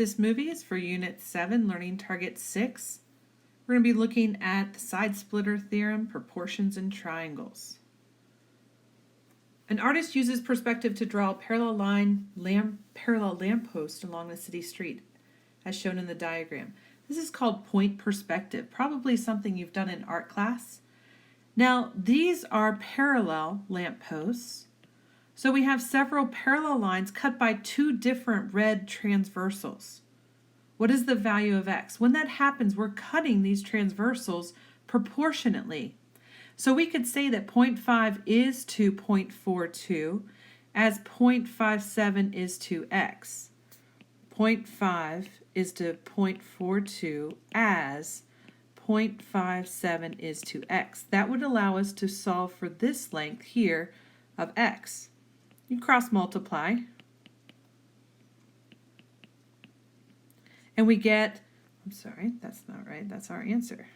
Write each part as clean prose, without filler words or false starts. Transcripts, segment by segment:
This movie is for Unit 7, Learning Target 6. We're going to be looking at the side splitter theorem, proportions, and triangles. An artist uses perspective to draw a parallel lamppost along the city street, as shown in the diagram. This is called point perspective, probably something you've done in art class. Now, these are parallel lampposts. So we have several parallel lines cut by two different red transversals. What is the value of x? When that happens, we're cutting these transversals proportionately. So we could say that 0.5 is to 0.42 as 0.57 is to x. 0.5 is to 0.42 as 0.57 is to x. That would allow us to solve for this length here of x. You cross multiply, and we get, I'm sorry, that's not right, that's our answer.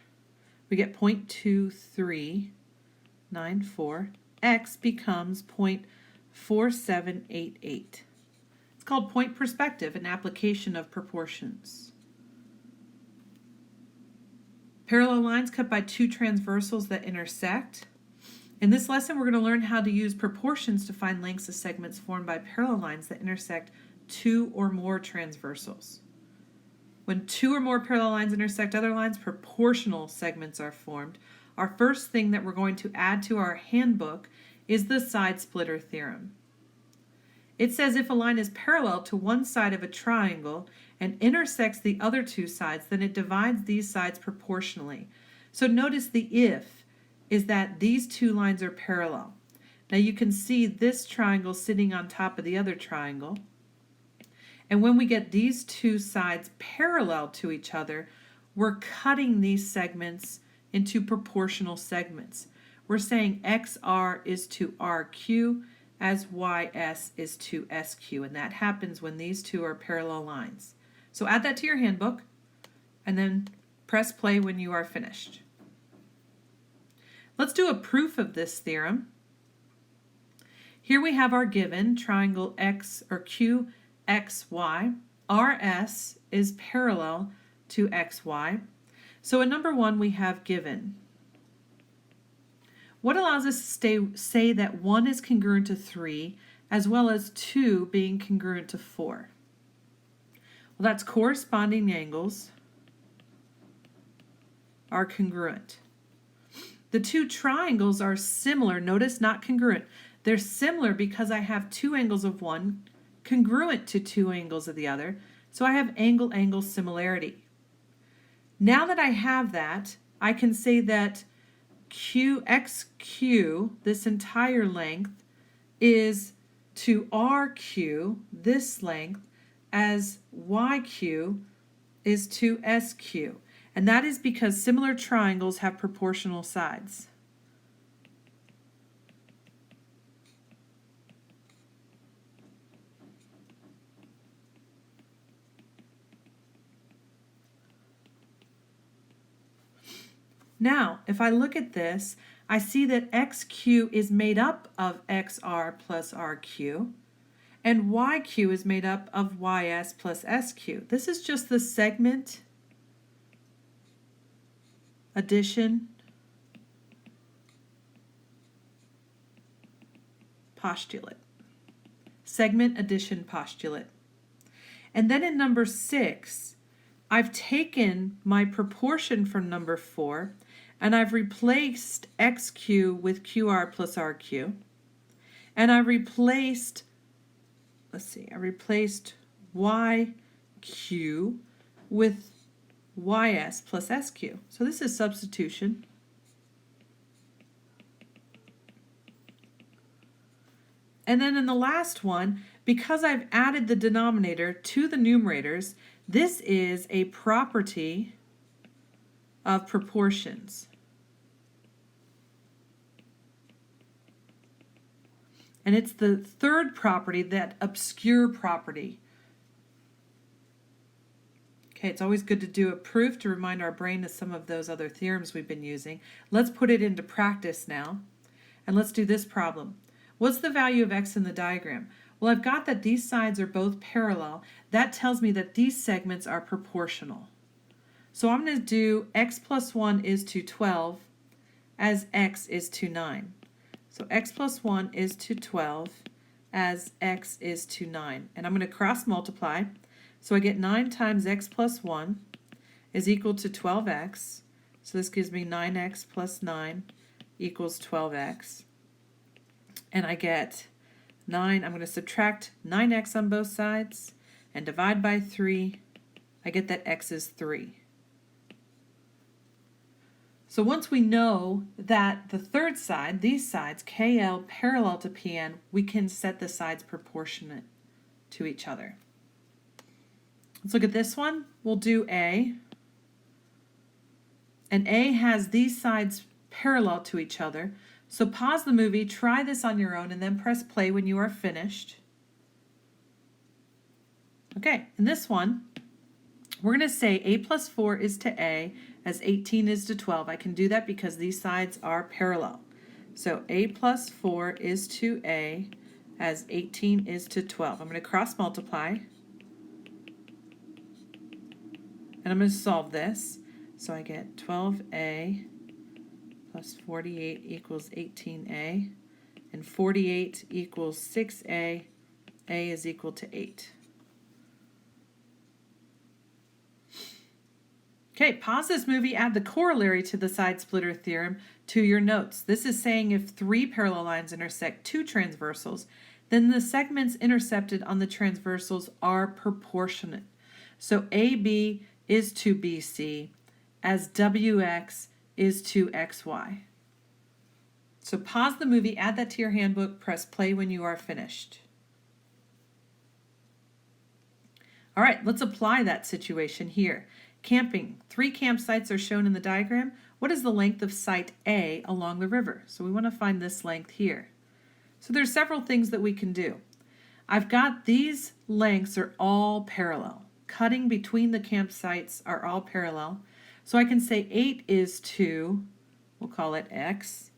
We get 0.2394. X becomes 0.4788. It's called point perspective, an application of proportions. Parallel lines cut by two transversals that intersect. In this lesson, we're going to learn how to use proportions to find lengths of segments formed by parallel lines that intersect two or more transversals. When two or more parallel lines intersect other lines, proportional segments are formed. Our first thing that we're going to add to our handbook is the side splitter theorem. It says if a line is parallel to one side of a triangle and intersects the other two sides, then it divides these sides proportionally. So notice the if is that these two lines are parallel. Now you can see this triangle sitting on top of the other triangle. And when we get these two sides parallel to each other, we're cutting these segments into proportional segments. We're saying XR is to RQ as YS is to SQ, and that happens when these two are parallel lines. So add that to your handbook, and then press play when you are finished. Let's do a proof of this theorem. Here we have our given triangle X or QXY. RS is parallel to XY. So in number 1 we have given. What allows us to say that 1 is congruent to 3 as well as 2 being congruent to 4? Well, that's corresponding angles are congruent. The two triangles are similar. Notice not congruent. They're similar because I have two angles of one congruent to two angles of the other. So I have angle-angle similarity. Now that I have that, I can say that XQ, this entire length, is to RQ, this length, as YQ is to SQ. And that is because similar triangles have proportional sides. Now, if I look at this, I see that XQ is made up of XR plus RQ, and YQ is made up of YS plus SQ. This is just the segment addition postulate. Segment addition postulate. And then in number 6, I've taken my proportion from number 4 and I've replaced XQ with QR plus RQ. And I replaced, I replaced YQ with YS plus SQ. So this is substitution. And then in the last one, because I've added the denominator to the numerators, this is a property of proportions. And it's the third property, that obscure property. Okay, it's always good to do a proof to remind our brain of some of those other theorems we've been using. Let's put it into practice now. And let's do this problem. What's the value of x in the diagram? Well, I've got that these sides are both parallel. That tells me that these segments are proportional. So I'm going to do x plus 1 is to 12 as x is to 9. So x plus 1 is to 12 as x is to 9. And I'm going to cross multiply. So I get 9 times x plus 1 is equal to 12x. So this gives me 9x plus 9 equals 12x. And I get 9. I'm going to subtract 9x on both sides and divide by 3. I get that x is 3. So once we know that the third side, these sides, KL parallel to PN, we can set the sides proportionate to each other. Let's look at this one. We'll do A. And A has these sides parallel to each other. So pause the movie, try this on your own, and then press play when you are finished. Okay, in this one, we're going to say A plus 4 is to A as 18 is to 12. I can do that because these sides are parallel. So A plus 4 is to A as 18 is to 12. I'm going to cross multiply. And I'm going to solve this. So I get 12A plus 48 equals 18A. And 48 equals 6A. A is equal to 8. Okay, pause this movie, add the corollary to the side splitter theorem to your notes. This is saying if 3 parallel lines intersect 2 transversals, then the segments intercepted on the transversals are proportionate. So AB is to BC as WX is to XY. So pause the movie, add that to your handbook, press play when you are finished. All right, let's apply that situation here. Camping. 3 campsites are shown in the diagram. What is the length of site A along the river? So we want to find this length here. So there's several things that we can do. I've got these lengths are all parallel. Cutting between the campsites are all parallel. So I can say 8 is to, we'll call it X,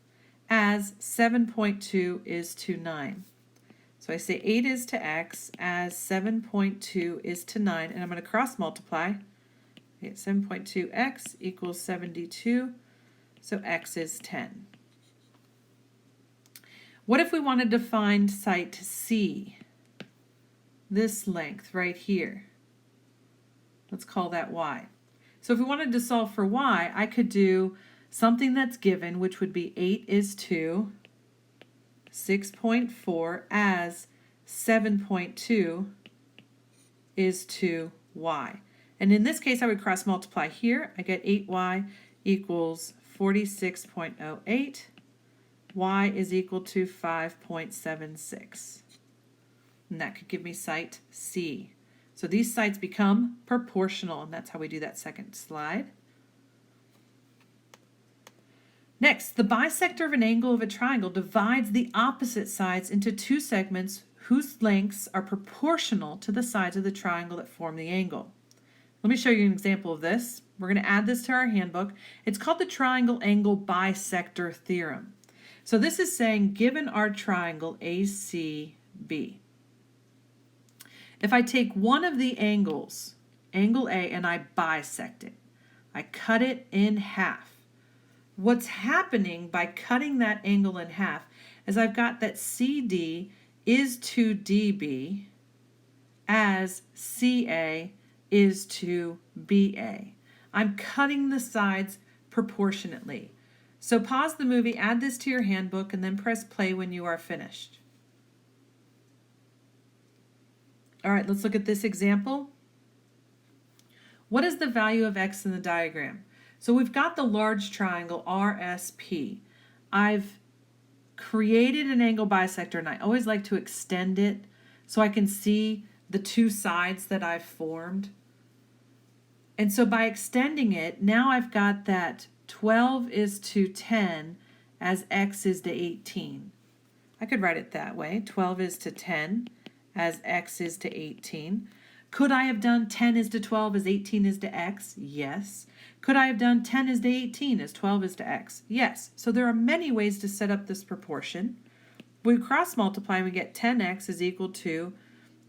as 7.2 is to 9. So I say 8 is to X as 7.2 is to 9, and I'm going to cross multiply. I get 7.2x equals 72, so x is 10. What if we wanted to find site C? This length right here. Let's call that y. So if we wanted to solve for y, I could do something that's given, which would be 8 is to 6.4 as 7.2 is to y. And in this case, I would cross multiply here. I get 8y equals 46.08. Y is equal to 5.76. And that could give me site C. So these sides become proportional, and that's how we do that second slide. Next, the bisector of an angle of a triangle divides the opposite sides into 2 segments whose lengths are proportional to the sides of the triangle that form the angle. Let me show you an example of this. We're going to add this to our handbook. It's called the triangle angle bisector theorem. So this is saying given our triangle ACB, if I take one of the angles, angle A, and I bisect it, I cut it in half. What's happening by cutting that angle in half is I've got that CD is to DB as CA is to BA. I'm cutting the sides proportionately. So pause the movie, add this to your handbook, and then press play when you are finished. All right, let's look at this example. What is the value of x in the diagram? So we've got the large triangle RSP. I've created an angle bisector, and I always like to extend it so I can see the 2 sides that I've formed. And so by extending it, now I've got that 12 is to 10 as x is to 18. I could write it that way. 12 is to 10 as x is to 18. Could I have done 10 is to 12 as 18 is to x? Yes. Could I have done 10 is to 18 as 12 is to x? Yes. So there are many ways to set up this proportion. we cross multiply and we get 10x is equal to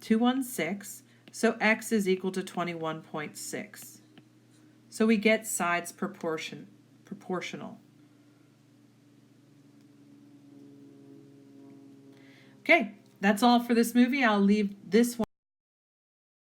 216. So x is equal to 21.6. So we get sides proportional. Okay, that's all for this movie. I'll leave this one.